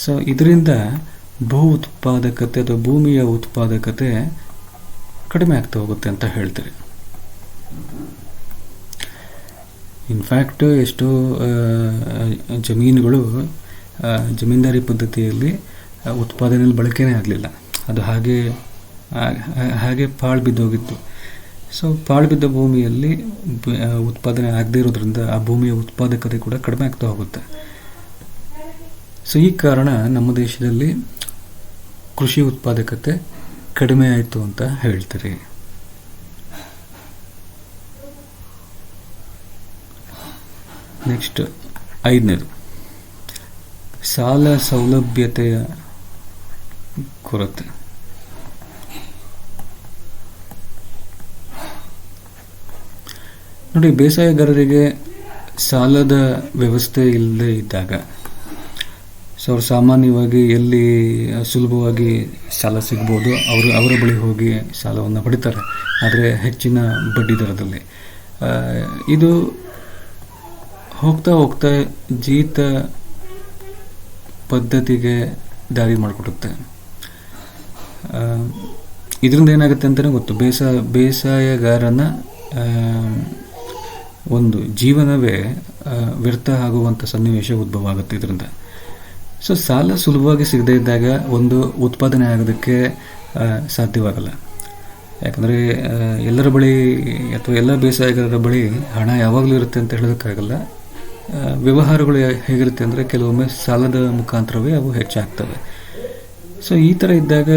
ಸೊ ಇದರಿಂದ ಭೂ ಉತ್ಪಾದಕತೆ ಅಥವಾ ಭೂಮಿಯ ಉತ್ಪಾದಕತೆ ಕಡಿಮೆ ಆಗ್ತಾ ಹೋಗುತ್ತೆ ಅಂತ ಹೇಳ್ತಾರೆ. ಇನ್ಫ್ಯಾಕ್ಟ್ ಎಷ್ಟೋ ಜಮೀನುಗಳು ಜಮೀನ್ದಾರಿ ಪದ್ಧತಿಯಲ್ಲಿ ಉತ್ಪಾದನೆಯಲ್ಲಿ ಬಳಕೆನೇ ಆಗಲಿಲ್ಲ. ಅದು ಹಾಗೆ ಪಾಳು ಬಿದ್ದೋಗಿತ್ತು. ಸೊ ಪಾಳು ಬಿದ್ದ ಭೂಮಿಯಲ್ಲಿ ಉತ್ಪಾದನೆ ಆಗದೇ ಇರೋದ್ರಿಂದ ಆ ಭೂಮಿಯ ಉತ್ಪಾದಕತೆ ಕೂಡ ಕಡಿಮೆ ಆಗ್ತಾ ಹೋಗುತ್ತೆ. ಸೊ ಈ ಕಾರಣ ನಮ್ಮ ದೇಶದಲ್ಲಿ ಕೃಷಿ ಉತ್ಪಾದಕತೆ ಕಡಿಮೆ ಆಯಿತು ಅಂತ ಹೇಳ್ತಾರೆ. ನೆಕ್ಸ್ಟ್, ಐದನೇದು, ಸಾಲ ಸೌಲಭ್ಯತೆಯ ಕೊರತೆ. ನೋಡಿ, ಬೇಸಾಯಗಾರರಿಗೆ ಸಾಲದ ವ್ಯವಸ್ಥೆ ಇಲ್ಲದೆ ಇದ್ದಾಗ ಸೊ ಅವ್ರು ಸಾಮಾನ್ಯವಾಗಿ ಎಲ್ಲಿ ಸುಲಭವಾಗಿ ಸಾಲ ಸಿಗ್ಬೋದು ಅವರ ಬಳಿ ಹೋಗಿ ಸಾಲವನ್ನು ಪಡಿತಾರೆ, ಆದರೆ ಹೆಚ್ಚಿನ ಬಡ್ಡಿ ದರದಲ್ಲಿ. ಇದು ಹೋಗ್ತಾ ಹೋಗ್ತಾ ಜೀತ ಪದ್ಧತಿಗೆ ದಾರಿ ಮಾಡಿಕೊಡುತ್ತೆ. ಇದರಿಂದ ಏನಾಗುತ್ತೆ ಅಂತಲೇ ಗೊತ್ತು, ಬೇಸಾಯಗಾರನ ಒಂದು ಜೀವನವೇ ವ್ಯರ್ಥ ಆಗುವಂಥ ಸನ್ನಿವೇಶ ಉದ್ಭವ ಆಗುತ್ತೆ ಇದರಿಂದ. ಸೊ ಸಾಲ ಸುಲಭವಾಗಿ ಸಿಗದೇ ಇದ್ದಾಗ ಒಂದು ಉತ್ಪಾದನೆ ಆಗೋದಕ್ಕೆ ಸಾಧ್ಯವಾಗಲ್ಲ. ಯಾಕಂದರೆ ಎಲ್ಲರ ಬಳಿ ಅಥವಾ ಎಲ್ಲ ಬೇಸಾಯಗಾರರ ಬಳಿ ಹಣ ಯಾವಾಗಲೂ ಇರುತ್ತೆ ಅಂತ ಹೇಳೋದಕ್ಕಾಗಲ್ಲ. ವ್ಯವಹಾರಗಳು ಹೇಗಿರುತ್ತೆ ಅಂದರೆ ಕೆಲವೊಮ್ಮೆ ಸಾಲದ ಮುಖಾಂತರವೇ ಅವು ಹೆಚ್ಚಾಗ್ತವೆ. ಸೊ ಈ ಥರ ಇದ್ದಾಗ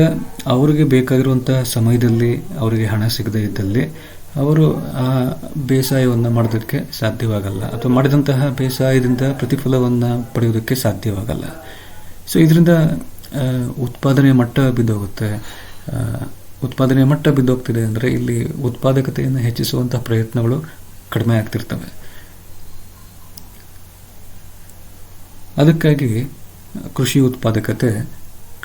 ಅವರಿಗೆ ಬೇಕಾಗಿರುವಂಥ ಸಮಯದಲ್ಲಿ ಅವರಿಗೆ ಹಣ ಸಿಗದೇ ಇದ್ದಲ್ಲಿ ಅವರು ಆ ಬೇಸಾಯವನ್ನು ಮಾಡೋದಕ್ಕೆ ಸಾಧ್ಯವಾಗಲ್ಲ, ಅಥವಾ ಮಾಡಿದಂತಹ ಬೇಸಾಯದಿಂದ ಪ್ರತಿಫಲವನ್ನು ಪಡೆಯೋದಕ್ಕೆ ಸಾಧ್ಯವಾಗಲ್ಲ. ಸೊ ಇದರಿಂದ ಉತ್ಪಾದನೆಯ ಮಟ್ಟ ಬಿದ್ದೋಗುತ್ತೆ. ಉತ್ಪಾದನೆಯ ಮಟ್ಟ ಬಿದ್ದೋಗ್ತಿದೆ ಅಂದರೆ ಇಲ್ಲಿ ಉತ್ಪಾದಕತೆಯನ್ನು ಹೆಚ್ಚಿಸುವಂಥ ಪ್ರಯತ್ನಗಳು ಕಡಿಮೆ ಆಗ್ತಿರ್ತವೆ. ಅದಕ್ಕಾಗಿ ಕೃಷಿ ಉತ್ಪಾದಕತೆ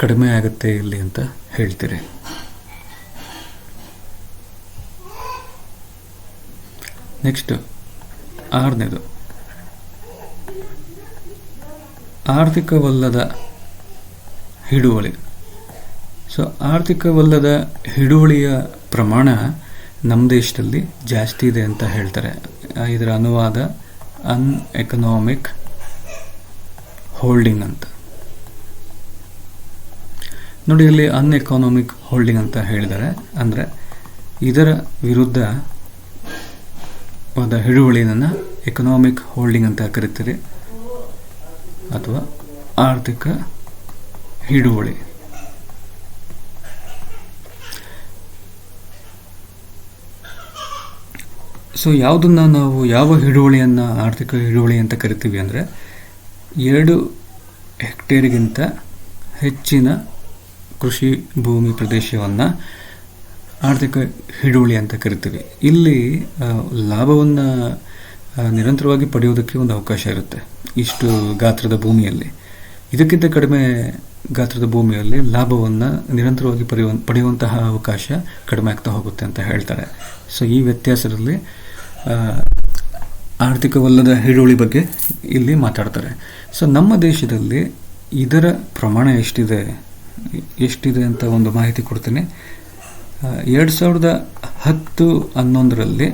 ಕಡಿಮೆ ಆಗುತ್ತೆ ಇಲ್ಲಿ ಅಂತ ಹೇಳ್ತೀರಿ. ನೆಕ್ಸ್ಟ್ 6ನೇದು, ಆರ್ಥಿಕವಲ್ಲದ ಹಿಡುವಳಿ. ಸೊ ಆರ್ಥಿಕವಲ್ಲದ ಹಿಡುವಳಿಯ ಪ್ರಮಾಣ ನಮ್ಮ ದೇಶದಲ್ಲಿ ಜಾಸ್ತಿ ಇದೆ ಅಂತ ಹೇಳ್ತಾರೆ. ಇದರ ಅನುವಾದ ಅನ್ಎಕನಾಮಿಕ್ ಹೋಲ್ಡಿಂಗ್ ಅಂತ. ನೋಡಿ, ಇಲ್ಲಿ ಅನ್ಎಕಾನಮಿಕ್ ಹೋಲ್ಡಿಂಗ್ ಅಂತ ಹೇಳಿದ್ದಾರೆ. ಅಂದರೆ ಇದರ ವಿರುದ್ಧ ಹಿಡುವಳಿಯನ್ನು ಎಕನಾಮಿಕ್ ಹೋಲ್ಡಿಂಗ್ ಅಂತ ಕರೀತೀರಿ, ಅಥವಾ ಆರ್ಥಿಕ ಹಿಡುವಳಿ. ಸೊ ಯಾವುದನ್ನು ನಾವು ಯಾವ ಹಿಡುವಳಿಯನ್ನು ಆರ್ಥಿಕ ಹಿಡುವಳಿ ಅಂತ ಕರಿತೀವಿ ಅಂದರೆ 2 ಹೆಕ್ಟೇರ್ಗಿಂತ ಹೆಚ್ಚಿನ ಕೃಷಿ ಭೂಮಿ ಪ್ರದೇಶವನ್ನು ಆರ್ಥಿಕ ಹಿಡುವಳಿ ಅಂತ ಕರಿತೀವಿ. ಇಲ್ಲಿ ಲಾಭವನ್ನು ನಿರಂತರವಾಗಿ ಪಡೆಯೋದಕ್ಕೆ ಒಂದು ಅವಕಾಶ ಇರುತ್ತೆ. ಇಷ್ಟು ಗಾತ್ರದ ಭೂಮಿಯಲ್ಲಿ, ಇದಕ್ಕಿಂತ ಕಡಿಮೆ ಗಾತ್ರದ ಭೂಮಿಯಲ್ಲಿ ಲಾಭವನ್ನು ನಿರಂತರವಾಗಿ ಪಡೆಯುವಂತಹ ಅವಕಾಶ ಕಡಿಮೆ ಆಗ್ತಾ ಹೋಗುತ್ತೆ ಅಂತ ಹೇಳ್ತಾರೆ. ಸೊ ಈ ವ್ಯತ್ಯಾಸದಲ್ಲಿ ಆರ್ಥಿಕವಲ್ಲದ ಹಿಡುವಳಿ ಬಗ್ಗೆ ಇಲ್ಲಿ ಮಾತಾಡ್ತಾರೆ. ಸೊ ನಮ್ಮ ದೇಶದಲ್ಲಿ ಇದರ ಪ್ರಮಾಣ ಎಷ್ಟಿದೆ ಅಂತ ಒಂದು ಮಾಹಿತಿ ಕೊಡ್ತೀನಿ. 2010-11ರಲ್ಲಿ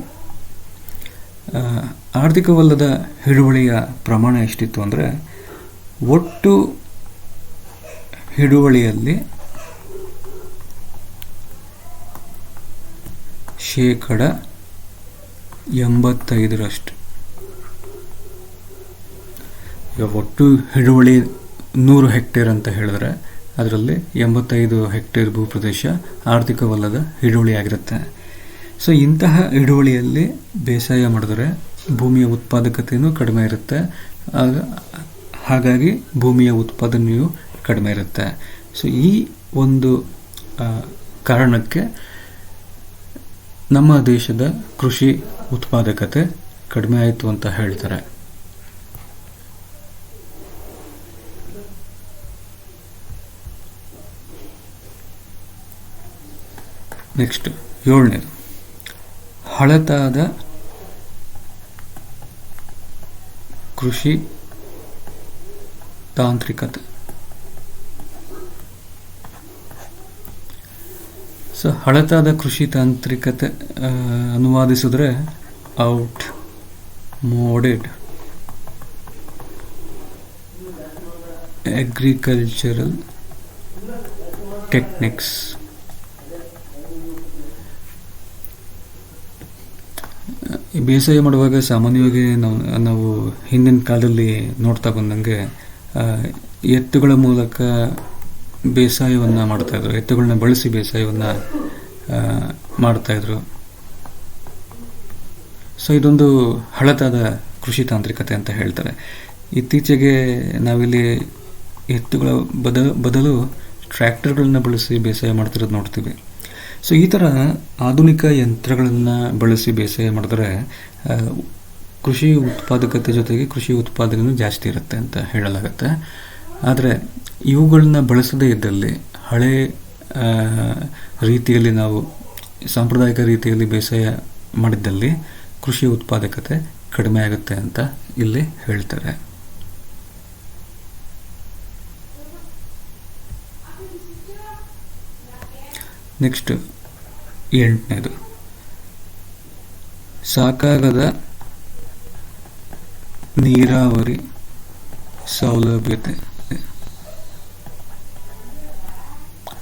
ಆರ್ಥಿಕವಲ್ಲದ ಹಿಡುವಳಿಯ ಪ್ರಮಾಣ ಎಷ್ಟಿತ್ತು ಅಂದರೆ, ಒಟ್ಟು ಹಿಡುವಳಿಯಲ್ಲಿ 85%. ಈಗ ಒಟ್ಟು ಹಿಡುವಳಿ 100 ಹೆಕ್ಟೇರ್ ಅಂತ ಹೇಳಿದ್ರೆ ಅದರಲ್ಲಿ 85 ಹೆಕ್ಟೇರ್ ಭೂಪ್ರದೇಶ ಆರ್ಥಿಕವಲ್ಲದ ಹಿಡುವಳಿ ಆಗಿರುತ್ತೆ. ಸೊ ಇಂತಹ ಹಿಡುವಳಿಯಲ್ಲಿ ಬೇಸಾಯ ಮಾಡಿದ್ರೆ ಭೂಮಿಯ ಉತ್ಪಾದಕತೆಯೂ ಕಡಿಮೆ ಇರುತ್ತೆ, ಹಾಗಾಗಿ ಭೂಮಿಯ ಉತ್ಪಾದನೆಯೂ ಕಡಿಮೆ ಇರುತ್ತೆ. ಸೊ ಈ ಒಂದು ಕಾರಣಕ್ಕೆ ನಮ್ಮ ದೇಶದ ಕೃಷಿ ಉತ್ಪಾದಕತೆ ಕಡಿಮೆ ಆಯಿತು ಅಂತ ಹೇಳ್ತಾರೆ. ನೆಕ್ಸ್ಟ್ 7ನೇದು, ಹಳತಾದ ಕೃಷಿ ತಾಂತ್ರಿಕತೆ. ಸೊ ಹಳತಾದ ಕೃಷಿ ತಾಂತ್ರಿಕತೆ ಅನುವಾದಿಸಿದ್ರೆ ಔಟ್ ಮೋಡೆಡ್ ಅಗ್ರಿಕಲ್ಚರಲ್ ಟೆಕ್ನಿಕ್ಸ್. ಬೇಸಾಯ ಮಾಡುವಾಗ ಸಾಮಾನ್ಯವಾಗಿ ನಾವು ಹಿಂದಿನ ಕಾಲದಲ್ಲಿ ನೋಡ್ತಾ ಬಂದಂಗೆ ಎತ್ತುಗಳ ಮೂಲಕ ಬೇಸಾಯವನ್ನು ಮಾಡ್ತಾಯಿದ್ರು, ಎತ್ತುಗಳನ್ನ ಬಳಸಿ ಬೇಸಾಯವನ್ನು ಮಾಡ್ತಾಯಿದ್ರು. ಸೊ ಇದೊಂದು ಹಳತಾದ ಕೃಷಿ ತಾಂತ್ರಿಕತೆ ಅಂತ ಹೇಳ್ತಾರೆ. ಇತ್ತೀಚೆಗೆ ನಾವಿಲ್ಲಿ ಎತ್ತುಗಳ ಬದಲು ಟ್ರ್ಯಾಕ್ಟರ್ಗಳನ್ನ ಬಳಸಿ ಬೇಸಾಯ ಮಾಡ್ತಿರೋದು ನೋಡ್ತೀವಿ. ಸೊ ಈ ಥರ ಆಧುನಿಕ ಯಂತ್ರಗಳನ್ನು ಬಳಸಿ ಬೇಸಾಯ ಮಾಡಿದ್ರೆ ಕೃಷಿ ಉತ್ಪಾದಕತೆ ಜೊತೆಗೆ ಕೃಷಿ ಉತ್ಪಾದನೆಯೂ ಜಾಸ್ತಿ ಇರುತ್ತೆ ಅಂತ ಹೇಳಲಾಗುತ್ತೆ. ಆದರೆ ಇವುಗಳನ್ನ ಬಳಸದೇ ಇದ್ದಲ್ಲಿ, ಹಳೆ ರೀತಿಯಲ್ಲಿ ನಾವು ಸಾಂಪ್ರದಾಯಿಕ ರೀತಿಯಲ್ಲಿ ಬೇಸಾಯ ಮಾಡಿದ್ದಲ್ಲಿ ಕೃಷಿ ಉತ್ಪಾದಕತೆ ಕಡಿಮೆ ಆಗುತ್ತೆ ಅಂತ ಇಲ್ಲಿ ಹೇಳ್ತಾರೆ. ನೆಕ್ಸ್ಟ್ 8ನೇದು, ಸಾಕಾಗದ ನೀರಾವರಿ ಸೌಲಭ್ಯತೆ.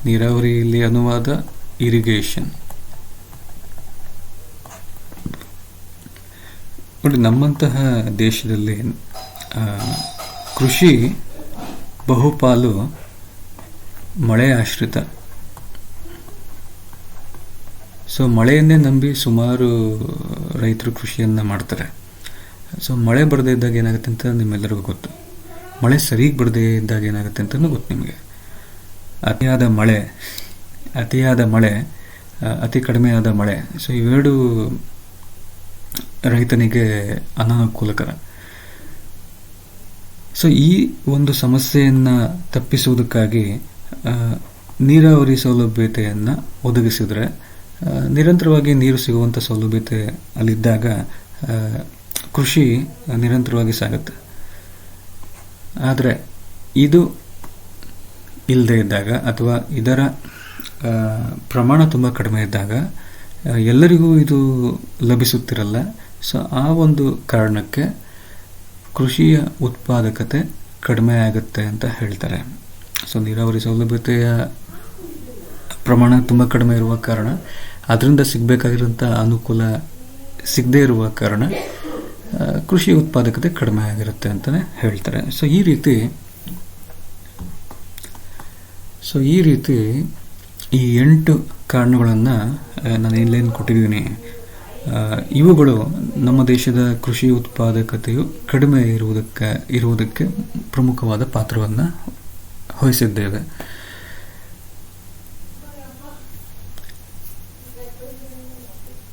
ನೀರಾವರಿಯಲ್ಲಿ ಅನುವಾದ ಇರಿಗೇಷನ್. ನೋಡಿ, ನಮ್ಮಂತಹ ದೇಶದಲ್ಲಿ ಕೃಷಿ ಬಹುಪಾಲು ಮಳೆ ಆಶ್ರಿತ. ಸೊ ಮಳೆಯನ್ನೇ ನಂಬಿ ಸುಮಾರು ರೈತರು ಕೃಷಿಯನ್ನು ಮಾಡ್ತಾರೆ. ಸೊ ಮಳೆ ಬರದೇ ಇದ್ದಾಗ ಏನಾಗುತ್ತೆ ಅಂತ ನಿಮ್ಮೆಲ್ಲರಿಗೂ ಗೊತ್ತು. ಮಳೆ ಸರಿಗೆ ಬರದೇ ಇದ್ದಾಗ ಏನಾಗುತ್ತೆ ಅಂತಲೂ ಗೊತ್ತು ನಿಮಗೆ. ಅತಿಯಾದ ಮಳೆ, ಅತಿ ಕಡಿಮೆ ಆದ ಮಳೆ, ಸೊ ಇವೆರಡು ರೈತನಿಗೆ ಅನಾನುಕೂಲಕರ. ಸೊ ಈ ಒಂದು ಸಮಸ್ಯೆಯನ್ನು ತಪ್ಪಿಸುವುದಕ್ಕಾಗಿ ನೀರಾವರಿ ಸೌಲಭ್ಯತೆಯನ್ನು ಒದಗಿಸಿದ್ರೆ, ನಿರಂತರವಾಗಿ ನೀರು ಸಿಗುವಂಥ ಸೌಲಭ್ಯತೆ ಅಲ್ಲಿದ್ದಾಗ ಕೃಷಿ ನಿರಂತರವಾಗಿ ಸಾಗುತ್ತೆ. ಆದರೆ ಇದು ಇಲ್ಲದೆ ಇದ್ದಾಗ ಅಥವಾ ಇದರ ಪ್ರಮಾಣ ತುಂಬ ಕಡಿಮೆ ಇದ್ದಾಗ ಎಲ್ಲರಿಗೂ ಇದು ಲಭಿಸುತ್ತಿರಲ್ಲ. ಸೊ ಆ ಒಂದು ಕಾರಣಕ್ಕೆ ಕೃಷಿಯ ಉತ್ಪಾದಕತೆ ಕಡಿಮೆ ಆಗುತ್ತೆ ಅಂತ ಹೇಳ್ತಾರೆ. ಸೊ ನೀರಾವರಿ ಸೌಲಭ್ಯತೆಯ ಪ್ರಮಾಣ ತುಂಬ ಕಡಿಮೆ ಇರುವ ಕಾರಣ, ಅದರಿಂದ ಸಿಗಬೇಕಾಗಿರೋಂಥ ಅನುಕೂಲ ಸಿಗದೇ ಇರುವ ಕಾರಣ ಕೃಷಿ ಉತ್ಪಾದಕತೆ ಕಡಿಮೆ ಆಗಿರುತ್ತೆ ಅಂತಲೇ ಹೇಳ್ತಾರೆ. ಸೊ ಈ ರೀತಿ ಈ 8 ಕಾರಣಗಳನ್ನು ನಾನು ಇಲ್ಲೇನು ಕೊಟ್ಟಿದ್ದೀನಿ, ಇವುಗಳು ನಮ್ಮ ದೇಶದ ಕೃಷಿ ಉತ್ಪಾದಕತೆಯು ಕಡಿಮೆ ಇರುವುದಕ್ಕೆ ಪ್ರಮುಖವಾದ ಪಾತ್ರವನ್ನು ವಹಿಸಿದ್ದೇವೆ.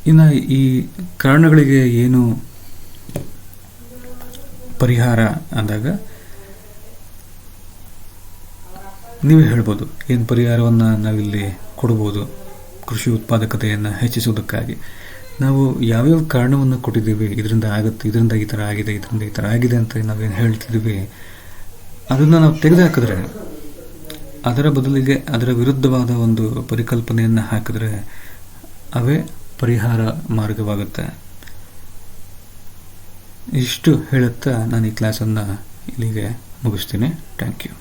ಇನ್ನು ಈ ಕಾರಣಗಳಿಗೆ ಏನು ಪರಿಹಾರ ಅಂದಾಗ ನೀವೇ ಹೇಳ್ಬೋದು, ಏನು ಪರಿಹಾರವನ್ನು ನಾವಿಲ್ಲಿ ಕೊಡ್ಬೋದು ಕೃಷಿ ಉತ್ಪಾದಕತೆಯನ್ನು ಹೆಚ್ಚಿಸುವುದಕ್ಕಾಗಿ. ನಾವು ಯಾವ್ಯಾವ ಕಾರಣವನ್ನು ಕೊಟ್ಟಿದ್ದೀವಿ, ಇದರಿಂದ ಆಗುತ್ತೆ, ಇದರಿಂದ ಈ ಥರ ಆಗಿದೆ, ಇದರಿಂದ ಈ ಥರ ಆಗಿದೆ ಅಂತ ನಾವೇನು ಹೇಳ್ತಿದ್ದೀವಿ, ಅದನ್ನು ನಾವು ತೆಗೆದುಹಾಕಿದ್ರೆ, ಅದರ ಬದಲಿಗೆ ಅದರ ವಿರುದ್ಧವಾದ ಒಂದು ಪರಿಕಲ್ಪನೆಯನ್ನು ಹಾಕಿದ್ರೆ ಅವೇ ಪರಿಹಾರ ಮಾರ್ಗವಾಗುತ್ತೆ. ಇಷ್ಟು ಹೇಳುತ್ತಾ ನಾನು ಈ ಕ್ಲಾಸನ್ನು ಇಲ್ಲಿಗೆ ಮುಗಿಸ್ತೀನಿ. Thank you.